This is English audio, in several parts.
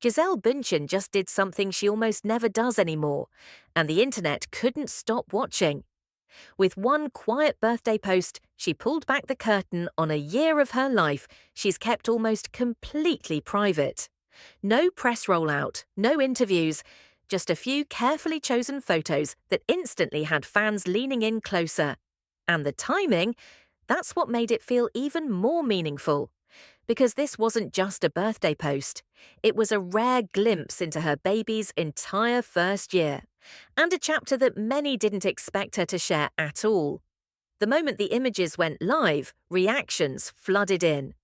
Gisele Bündchen just did something she almost never does anymore, and the internet couldn't stop watching. With one quiet birthday post, she pulled back the curtain on a year of her life she's kept almost completely private. No press rollout, no interviews, just a few carefully chosen photos that instantly had fans leaning in closer. And the timing, that's what made it feel even more meaningful. Because this wasn't just a birthday post, it was a rare glimpse into her baby's entire first year, and a chapter that many didn't expect her to share at all. The moment the images went live, reactions flooded in.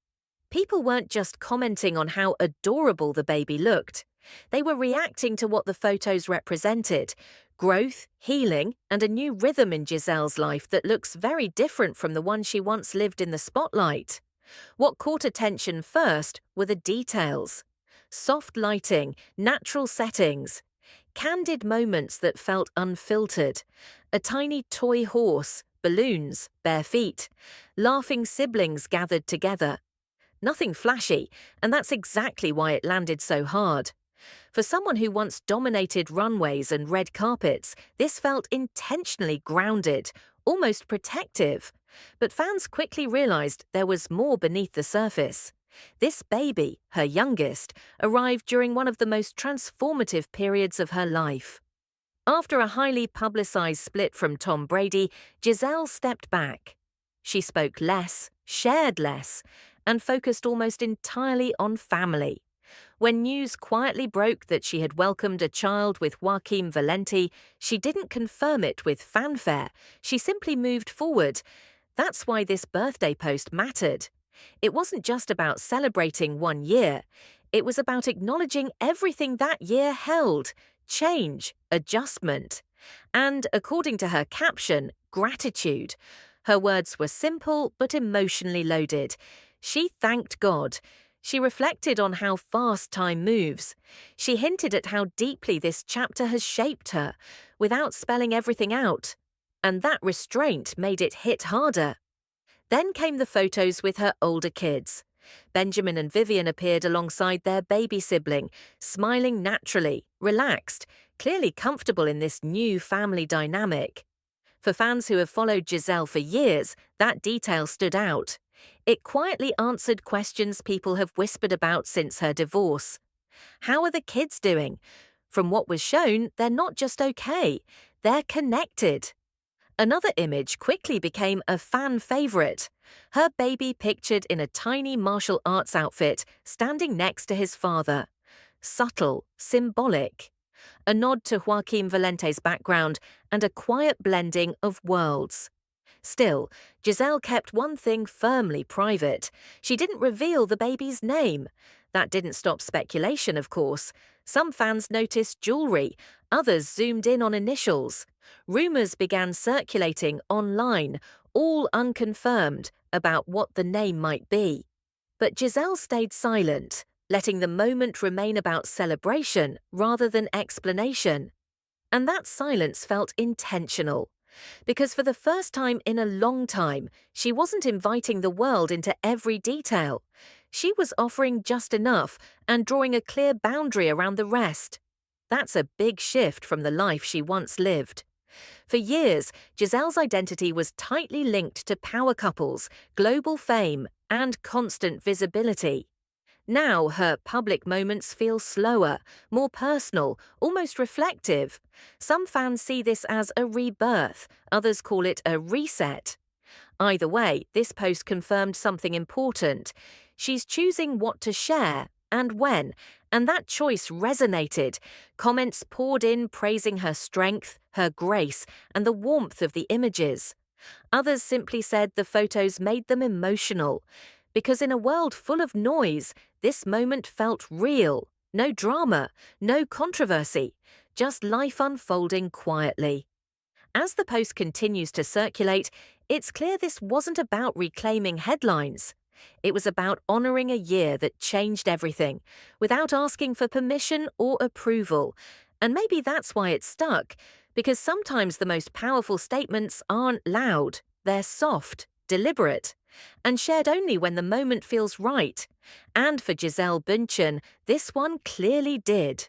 People weren't just commenting on how adorable the baby looked. They were reacting to what the photos represented: growth, healing, and a new rhythm in Gisele's life that looks very different from the one she once lived in the spotlight. What caught attention first were the details. Soft lighting, natural settings, candid moments that felt unfiltered, a tiny toy horse, balloons, bare feet, laughing siblings gathered together. Nothing flashy, and that's exactly why it landed so hard. For someone who once dominated runways and red carpets, this felt intentionally grounded, almost protective. But fans quickly realized there was more beneath the surface. This baby, her youngest, arrived during one of the most transformative periods of her life. After a highly publicized split from Tom Brady, Gisele stepped back. She spoke less, shared less, and focused almost entirely on family. When news quietly broke that she had welcomed a child with Joaquim Valenti, she didn't confirm it with fanfare. She simply moved forward. That's why this birthday post mattered. It wasn't just about celebrating 1 year. It was about acknowledging everything that year held: change, adjustment, and, according to her caption, gratitude. Her words were simple but emotionally loaded. She thanked God. She reflected on how fast time moves. She hinted at how deeply this chapter has shaped her, without spelling everything out. And that restraint made it hit harder. Then came the photos with her older kids. Benjamin and Vivian appeared alongside their baby sibling, smiling naturally, relaxed, clearly comfortable in this new family dynamic. For fans who have followed Gisele for years, that detail stood out. It quietly answered questions people have whispered about since her divorce. How are the kids doing? From what was shown, they're not just okay, they're connected. Another image quickly became a fan favorite. Her baby pictured in a tiny martial arts outfit, standing next to his father. Subtle, symbolic. A nod to Joaquim Valente's background and a quiet blending of worlds. Still, Gisele kept one thing firmly private. She didn't reveal the baby's name. That didn't stop speculation, of course. Some fans noticed jewelry, others zoomed in on initials. Rumors began circulating online, all unconfirmed, about what the name might be. But Gisele stayed silent, letting the moment remain about celebration rather than explanation. And that silence felt intentional. Because for the first time in a long time, she wasn't inviting the world into every detail. She was offering just enough and drawing a clear boundary around the rest. That's a big shift from the life she once lived. For years, Gisele's identity was tightly linked to power couples, global fame, and constant visibility. Now her public moments feel slower, more personal, almost reflective. Some fans see this as a rebirth, others call it a reset. Either way, this post confirmed something important. She's choosing what to share and when, and that choice resonated. Comments poured in praising her strength, her grace, and the warmth of the images. Others simply said the photos made them emotional. Because in a world full of noise, this moment felt real. No drama, no controversy, just life unfolding quietly. As the post continues to circulate, it's clear this wasn't about reclaiming headlines. It was about honoring a year that changed everything, without asking for permission or approval. And maybe that's why it stuck, because sometimes the most powerful statements aren't loud, they're soft, deliberate. and shared only when the moment feels right. And for Gisele Bündchen, this one clearly did.